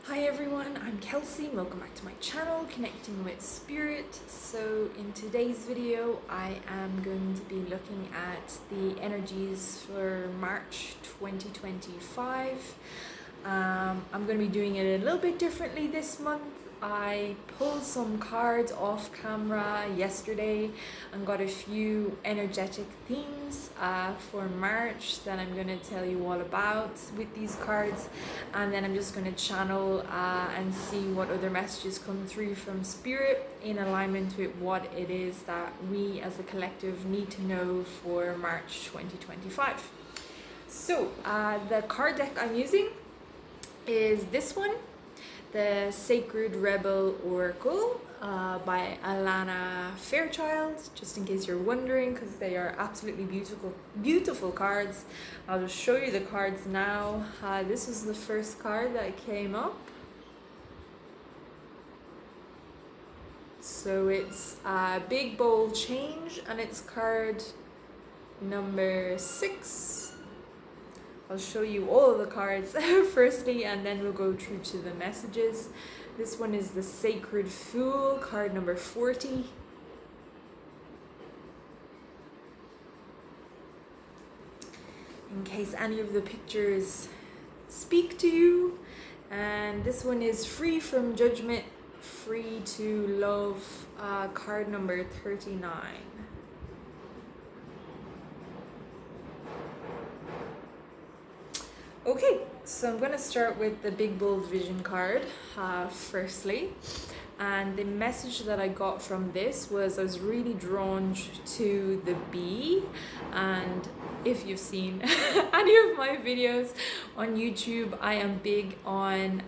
Hi everyone, I'm Kelsie. Welcome back to my channel, Connecting with Spirit. So in today's video, I am going to be looking at the energies for March 2025. I'm going to be doing it a little bit differently this month. I pulled some cards off camera yesterday and got a few energetic themes for March that I'm going to tell you all about with these cards, and then I'm just going to channel and see what other messages come through from Spirit in alignment with what it is that we as a collective need to know for March 2025. So the card deck I'm using is this one, the Sacred Rebel Oracle by Alana Fairchild, just in case you're wondering, because they are absolutely beautiful cards. I'll just show you the cards now. This is the first card that came up. So it's Big Bold Change, and it's card number 6. I'll show you all of the cards firstly, and then we'll go through to the messages. This one is the Sacred Fool, card number 40. In case any of the pictures speak to you. And this one is Free from Judgment, Free to Love, card number 39. Okay, so I'm going to start with the Big Bold Vision card firstly. And the message that I got from this was I was really drawn to the bee. And if you've seen any of my videos on YouTube, I am big on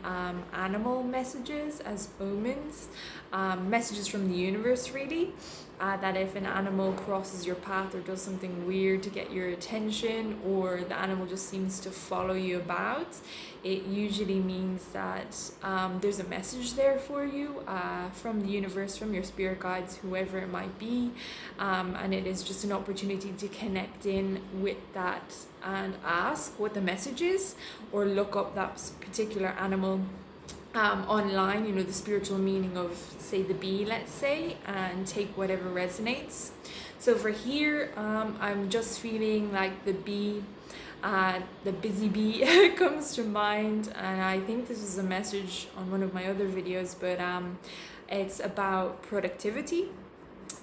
animal messages as omens, messages from the universe really. That if an animal crosses your path or does something weird to get your attention, or the animal just seems to follow you about, it usually means that there's a message there for you from the universe, from your spirit guides, whoever it might be, and it is just an opportunity to connect in with that and ask what the message is, or look up that particular animal online, you know, the spiritual meaning of, say, the bee, let's say, and take whatever resonates. So for here, I'm just feeling like the bee, the busy bee comes to mind, and I think this is a message on one of my other videos, but it's about productivity.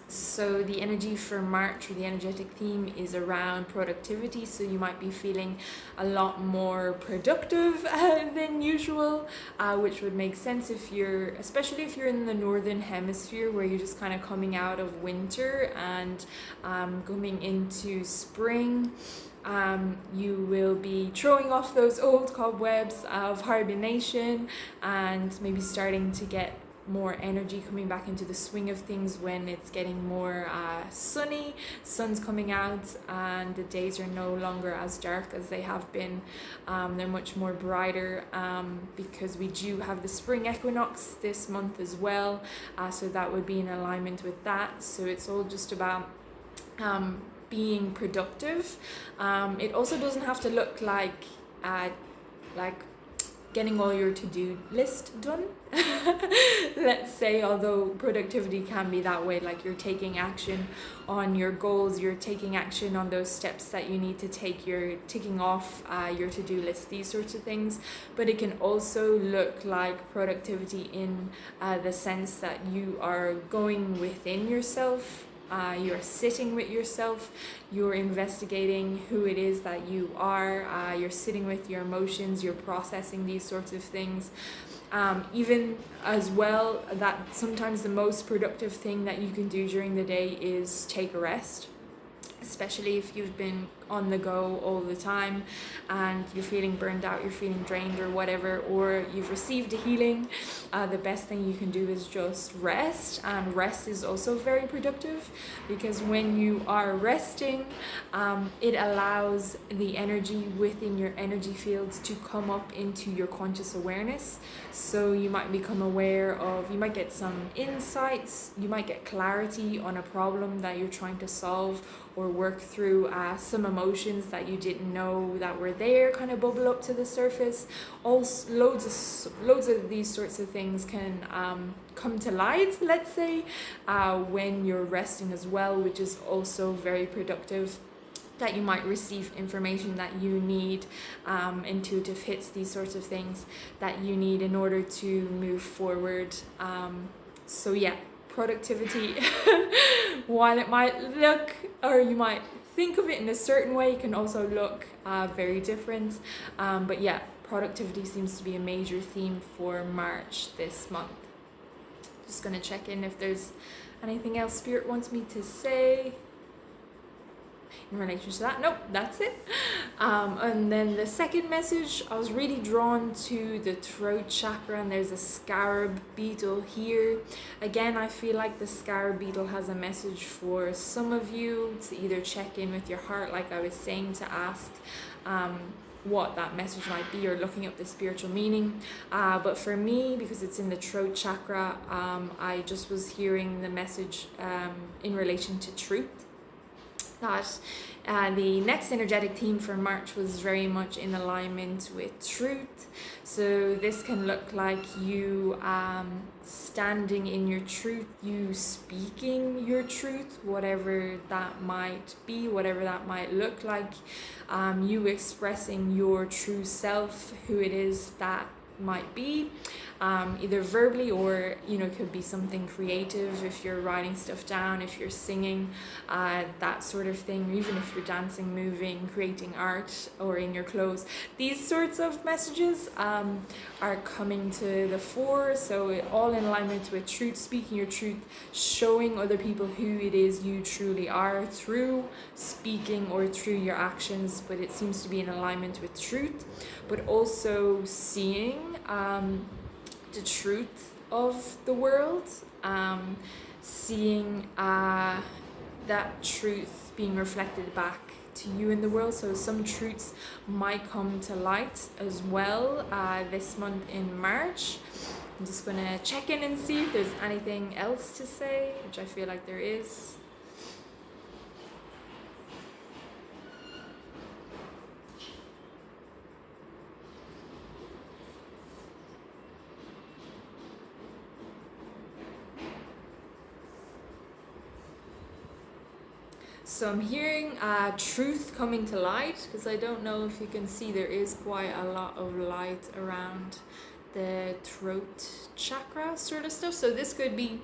So the energy for March, or the energetic theme, is around productivity. So you might be feeling a lot more productive than usual, which would make sense if you're, especially if you're in the northern hemisphere, where you're just kind of coming out of winter and going into spring. You will be throwing off those old cobwebs of hibernation and maybe starting to get more energy, coming back into the swing of things when it's getting more sunny, sun's coming out, and the days are no longer as dark as they have been. They're much more brighter because we do have the spring equinox this month as well, so that would be in alignment with that. So it's all just about being productive. It also doesn't have to look like getting all your to-do list done, let's say, although productivity can be that way, like you're taking action on your goals, you're taking action on those steps that you need to take, you're ticking off your to-do list, these sorts of things. But it can also look like productivity in the sense that you are going within yourself. You're sitting with yourself, you're investigating who it is that you are, you're sitting with your emotions, you're processing these sorts of things. Even as well, that sometimes the most productive thing that you can do during the day is take a rest, especially if you've been on the go all the time and you're feeling burned out, you're feeling drained or whatever, or you've received a healing. The best thing you can do is just rest, and rest is also very productive, because when you are resting, it allows the energy within your energy fields to come up into your conscious awareness. So you might become aware of, you might get some insights, you might get clarity on a problem that you're trying to solve or work through, some emotions that you didn't know that were there kind of bubble up to the surface. Also, loads of these sorts of things can come to light, let's say, when you're resting as well, which is also very productive. That you might receive information that you need, intuitive hits, these sorts of things that you need in order to move forward. So yeah, productivity, while it might look, or you might think of it in a certain way, it can also look very different. But yeah, productivity seems to be a major theme for March this month. Just gonna check in if there's anything else Spirit wants me to say in relation to that. Nope, that's it. And then the second message, I was really drawn to the throat chakra, and there's a scarab beetle here. Again, I feel like the scarab beetle has a message for some of you to either check in with your heart, like I was saying, to ask what that message might be, or looking up the spiritual meaning. But for me, because it's in the throat chakra, I just was hearing the message in relation to truth. That the next energetic theme for March was very much in alignment with truth. So this can look like you standing in your truth, you speaking your truth, whatever that might be, whatever that might look like, you expressing your true self, who it is that might be, either verbally, or it could be something creative if you're writing stuff down, if you're singing, that sort of thing, even if you're dancing, moving, creating art, or in your clothes. These sorts of messages are coming to the fore, so all in alignment with truth, speaking your truth, showing other people who it is you truly are through speaking or through your actions, but it seems to be in alignment with truth, but also seeing the truth of the world, seeing that truth being reflected back to you in the world. So some truths might come to light as well this month in March. I'm just going to check in and see if there's anything else to say, which I feel like there is. So I'm hearing truth coming to light, because I don't know if you can see, there is quite a lot of light around the throat chakra sort of stuff. So this could be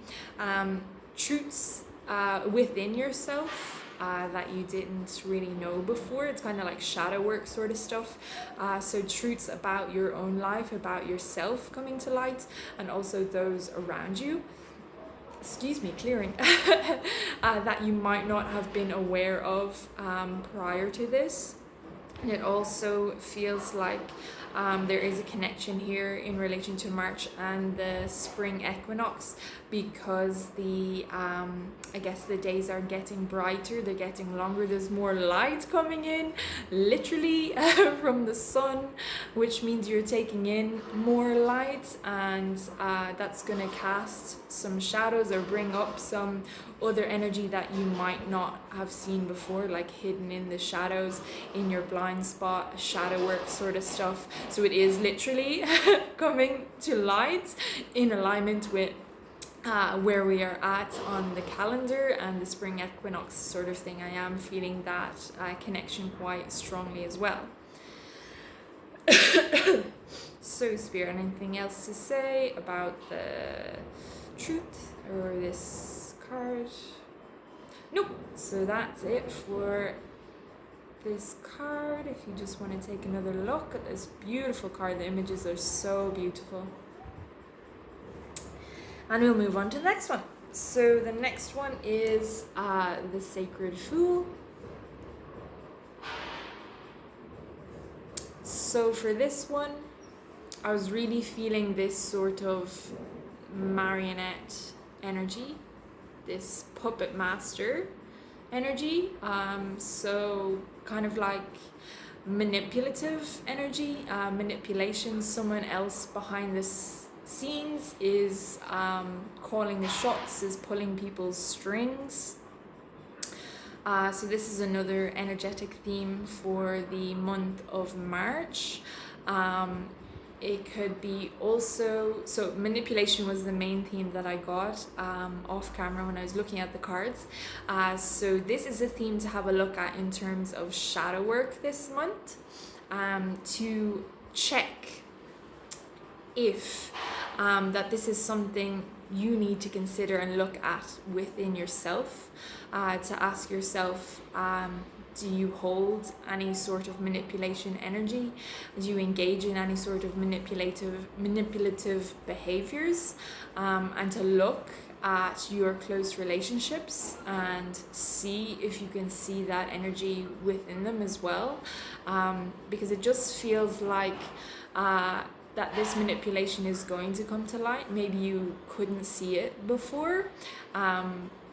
truths within yourself that you didn't really know before. It's kind of like shadow work sort of stuff. So truths about your own life, about yourself coming to light, and also those around you. Excuse me, clearing, that you might not have been aware of prior to this. And it also feels like there is a connection here in relation to March and the spring equinox, because I guess the days are getting brighter, they're getting longer, there's more light coming in, literally from the sun, which means you're taking in more light, and that's gonna cast some shadows or bring up some other energy that you might not have seen before, like hidden in the shadows, in your blind spot, shadow work sort of stuff. So it is literally coming to light in alignment with where we are at on the calendar and the spring equinox sort of thing. I am feeling that connection quite strongly as well. So Spirit, anything else to say about the truth or this card? Nope. So that's it for this card. If you just want to take another look at this beautiful card, the images are so beautiful. And we'll move on to the next one. So the next one is the Sacred Fool. So for this one, I was really feeling this sort of marionette energy, this puppet master energy. So kind of like manipulative energy, manipulation. Someone else behind this scenes is calling the shots, is pulling people's strings. So this is another energetic theme for the month of March. It could be also, so manipulation was the main theme that I got off camera when I was looking at the cards. So this is a theme to have a look at in terms of shadow work this month, to check if that this is something you need to consider and look at within yourself, to ask yourself, do you hold any sort of manipulation energy? Do you engage in any sort of manipulative behaviors? And to look at your close relationships and see if you can see that energy within them as well, because it just feels like that this manipulation is going to come to light. Maybe you couldn't see it before,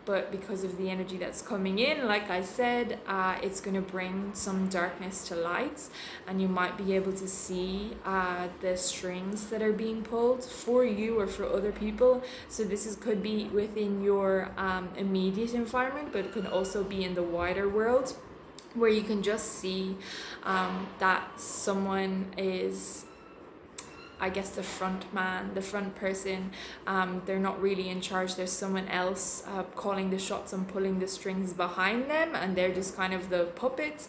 but because of the energy that's coming in, like I said, it's going to bring some darkness to light, and you might be able to see the strings that are being pulled for you or for other people. So this could be within your immediate environment, but it could also be in the wider world, where you can just see that someone is, I guess, the front man, the front person. They're not really in charge. There's someone else calling the shots and pulling the strings behind them, and they're just kind of the puppet,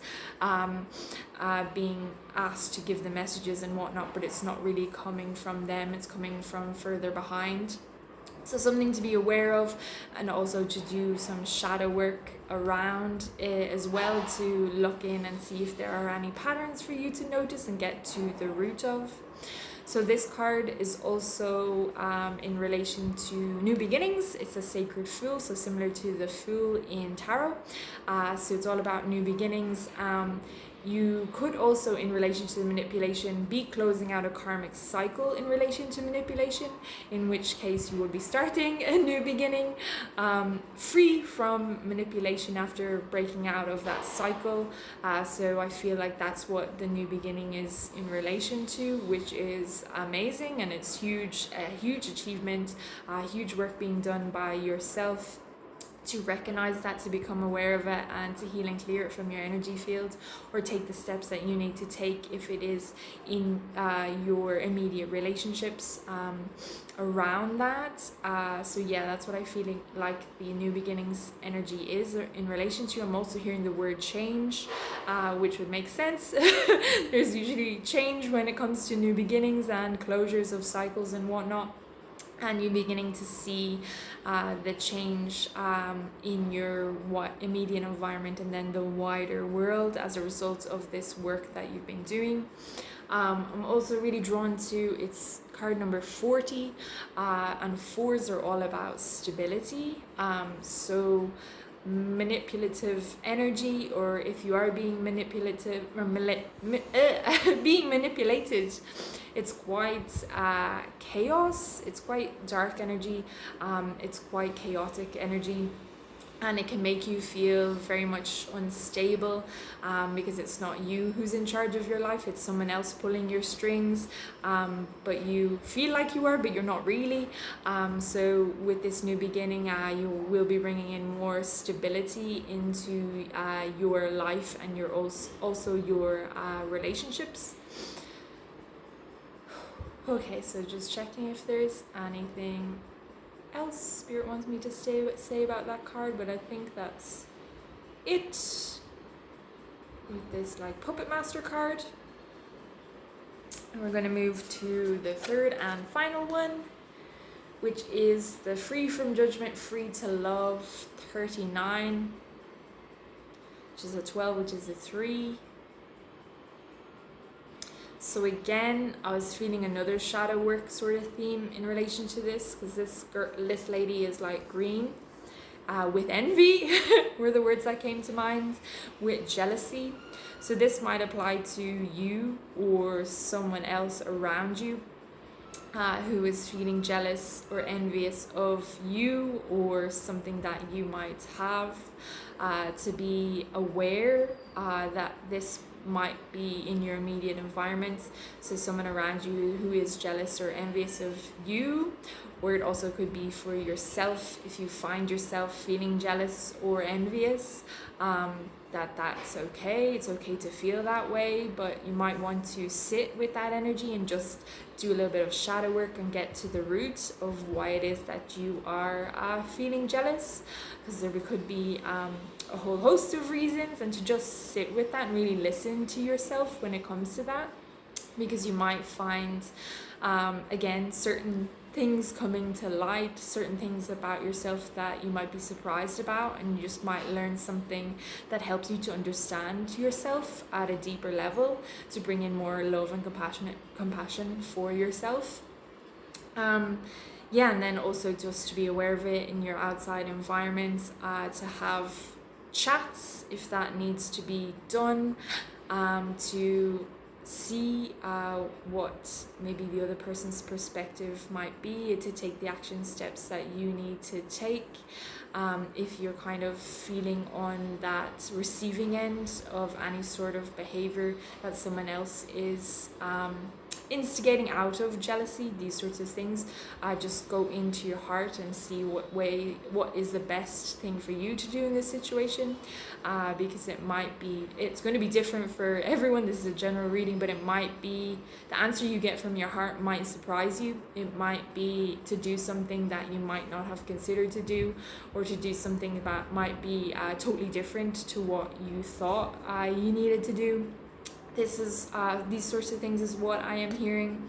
being asked to give the messages and whatnot, but it's not really coming from them. It's coming from further behind. So something to be aware of, and also to do some shadow work around it as well, to look in and see if there are any patterns for you to notice and get to the root of. So this card is also in relation to new beginnings. It's a sacred fool, so similar to the fool in tarot. So it's all about new beginnings. You could also, in relation to the manipulation, be closing out a karmic cycle in relation to manipulation, in which case you will be starting a new beginning, free from manipulation after breaking out of that cycle. So I feel like that's what the new beginning is in relation to, which is amazing, and it's huge, a huge achievement, huge work being done by yourself to recognize that, to become aware of it, and to heal and clear it from your energy field, or take the steps that you need to take if it is in your immediate relationships around that. So yeah, that's what I feel like the new beginnings energy is in relation to. I'm also hearing the word change, which would make sense. There's usually change when it comes to new beginnings and closures of cycles and whatnot. And you're beginning to see the change in your immediate environment and then the wider world as a result of this work that you've been doing. I'm also really drawn to, it's card number 40, and 4s are all about stability. So manipulative energy, or if you are being manipulative or being manipulated, it's quite chaos, it's quite dark energy, it's quite chaotic energy, and it can make you feel very much unstable, because it's not you who's in charge of your life, it's someone else pulling your strings, but you feel like you are, but you're not really. So with this new beginning, you will be bringing in more stability into your life and your also your relationships. Okay, so just checking if there's anything else Spirit wants me to say about that card, but I think that's it with this like Puppet Master card. And we're going to move to the third and final one, which is the Free from Judgment, Free to Love 39, which is a 12, which is a 3. So again, I was feeling another shadow work sort of theme in relation to this, because this lady is like green, with envy were the words that came to mind, with jealousy. So this might apply to you or someone else around you who is feeling jealous or envious of you or something that you might have, to be aware that this might be in your immediate environment. So someone around you who is jealous or envious of you, or it also could be for yourself. If you find yourself feeling jealous or envious, that's okay. It's okay to feel that way, but you might want to sit with that energy and just do a little bit of shadow work and get to the root of why it is that you are feeling jealous, because there could be a whole host of reasons, and to just sit with that and really listen to yourself when it comes to that, because you might find again certain things coming to light, certain things about yourself that you might be surprised about, and you just might learn something that helps you to understand yourself at a deeper level, to bring in more love and compassion for yourself. And then also just to be aware of it in your outside environment, to have chats if that needs to be done, to see what maybe the other person's perspective might be, to take the action steps that you need to take. If you're kind of feeling on that receiving end of any sort of behavior that someone else is instigating out of jealousy, these sorts of things, just go into your heart and see what is the best thing for you to do in this situation, because it's going to be different for everyone. This is a general reading, but it might be the answer you get from your heart might surprise you. It might be to do something that you might not have considered to do, or to do something that might be totally different to what you thought you needed to do. This is these sorts of things is what I am hearing.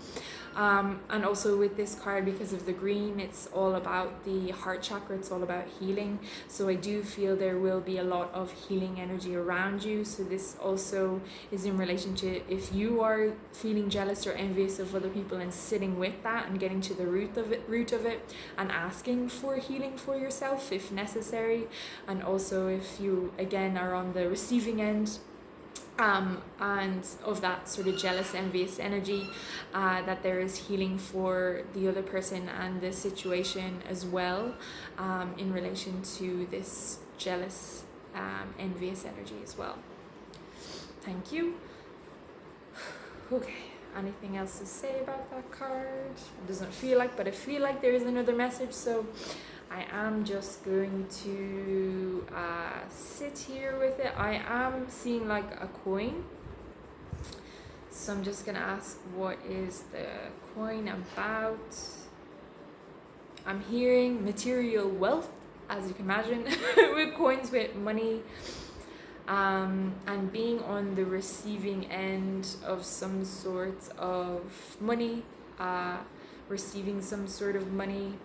And also with this card, because of the green, it's all about the heart chakra, it's all about healing. So I do feel there will be a lot of healing energy around you. So this also is in relation to if you are feeling jealous or envious of other people, and sitting with that and getting to the root of it and asking for healing for yourself if necessary. And also if you again are on the receiving end and of that sort of jealous, envious energy, that there is healing for the other person and the situation as well, in relation to this jealous, envious energy as well. Thank you. Okay, anything else to say about that card? It doesn't feel like, but I feel like there is another message, so I am just going to sit here with it. I am seeing like a coin, so I'm just gonna ask, what is the coin about? I'm hearing material wealth, as you can imagine, with coins, with money, and being on the receiving end of some sort of money, receiving some sort of money.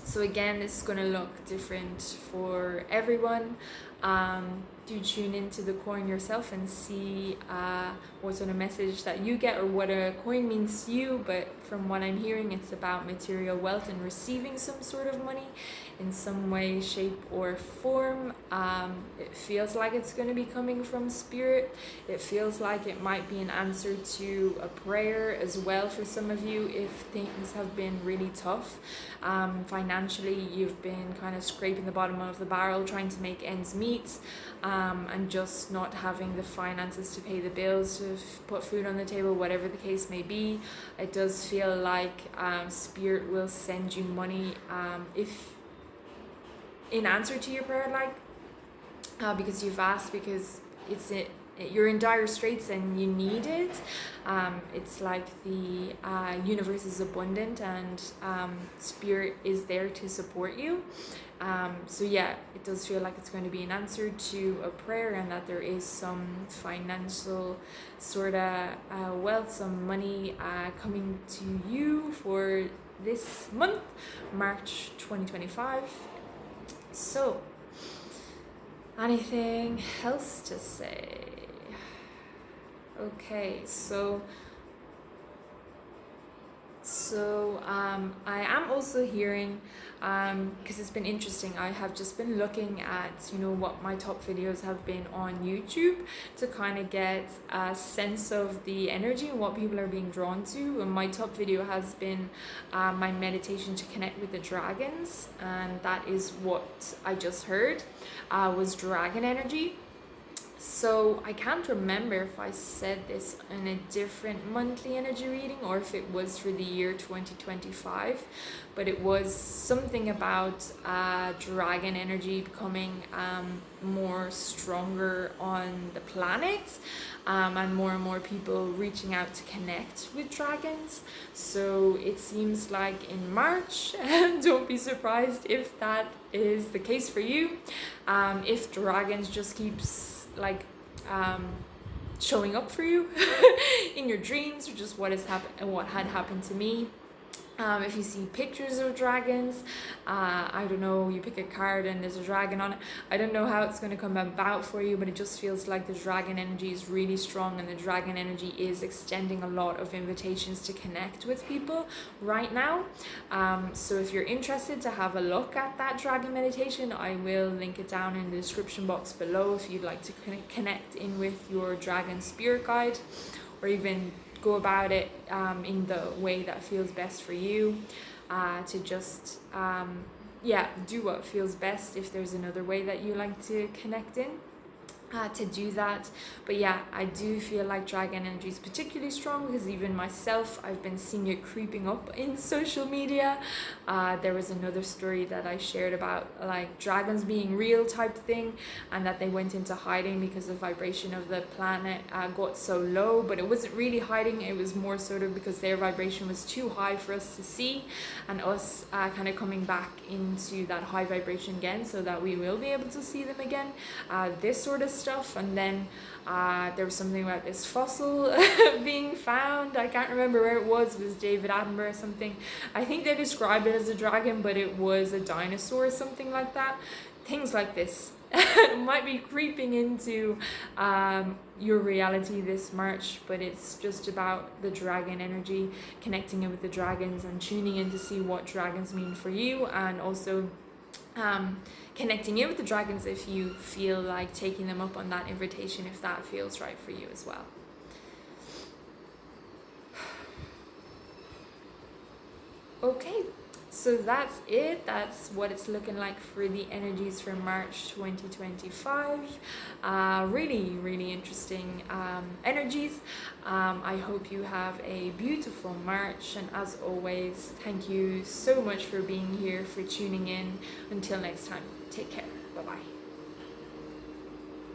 So again, this is going to look different for everyone. Do tune into the coin yourself and see what sort of message that you get, or what a coin means to you. But from what I'm hearing, it's about material wealth and receiving some sort of money in some way, shape or form. It feels like it's going to be coming from spirit. It feels like it might be an answer to a prayer as well for some of you, if things have been really tough. Financially, you've been kind of scraping the bottom of the barrel, trying to make ends meet, and just not having the finances to pay the bills, to put food on the table, whatever the case may be. It does feel like spirit will send you money if in answer to your prayer, like because you've asked, because you're in dire straits and you need it. It's like the universe is abundant, and spirit is there to support you. So yeah, it does feel like it's going to be an answer to a prayer, and that there is some financial sort of wealth, some money coming to you for this month, March 2025. So, anything else to say? Okay, so I am also hearing, because it's been interesting, I have just been looking at, what my top videos have been on YouTube, to kind of get a sense of the energy and what people are being drawn to. And my top video has been my meditation to connect with the dragons, and that is what I just heard was dragon energy. So I can't remember if I said this in a different monthly energy reading or if it was for the year 2025, but it was something about dragon energy becoming more stronger on the planet, and more people reaching out to connect with dragons. So it seems like in March, don't be surprised if that is the case for you, if dragons just keeps like showing up for you in your dreams, which is what had happened to me. If you see pictures of dragons, I don't know, you pick a card and there's a dragon on it. I don't know how it's going to come about for you, but it just feels like the dragon energy is really strong, and the dragon energy is extending a lot of invitations to connect with people right now. So if you're interested to have a look at that dragon meditation, I will link it down in the description box below if you'd like to connect in with your dragon spirit guide, or even go about it in the way that feels best for you, to just do what feels best. If there's another way that you like to connect in, to do that. But yeah, I do feel like dragon energy is particularly strong, because even myself, I've been seeing it creeping up in social media. There was another story that I shared about like dragons being real type thing, and that they went into hiding because the vibration of the planet got so low, but it wasn't really hiding, it was more sort of because their vibration was too high for us to see, and us kind of coming back into that high vibration again so that we will be able to see them again, this sort of stuff. And then there was something about this fossil being found. I can't remember where it was David Attenborough or something. I think they described it as a dragon, but it was a dinosaur or something like that. Things like this might be creeping into your reality this March, but it's just about the dragon energy, connecting it with the dragons and tuning in to see what dragons mean for you, and also connecting in with the dragons if you feel like taking them up on that invitation, if that feels right for you as well. Okay, so that's it. That's what it's looking like for the energies for March 2025. Really interesting energies. I hope you have a beautiful March, and as always, thank you so much for being here, for tuning in. Until next time, take care. Bye bye.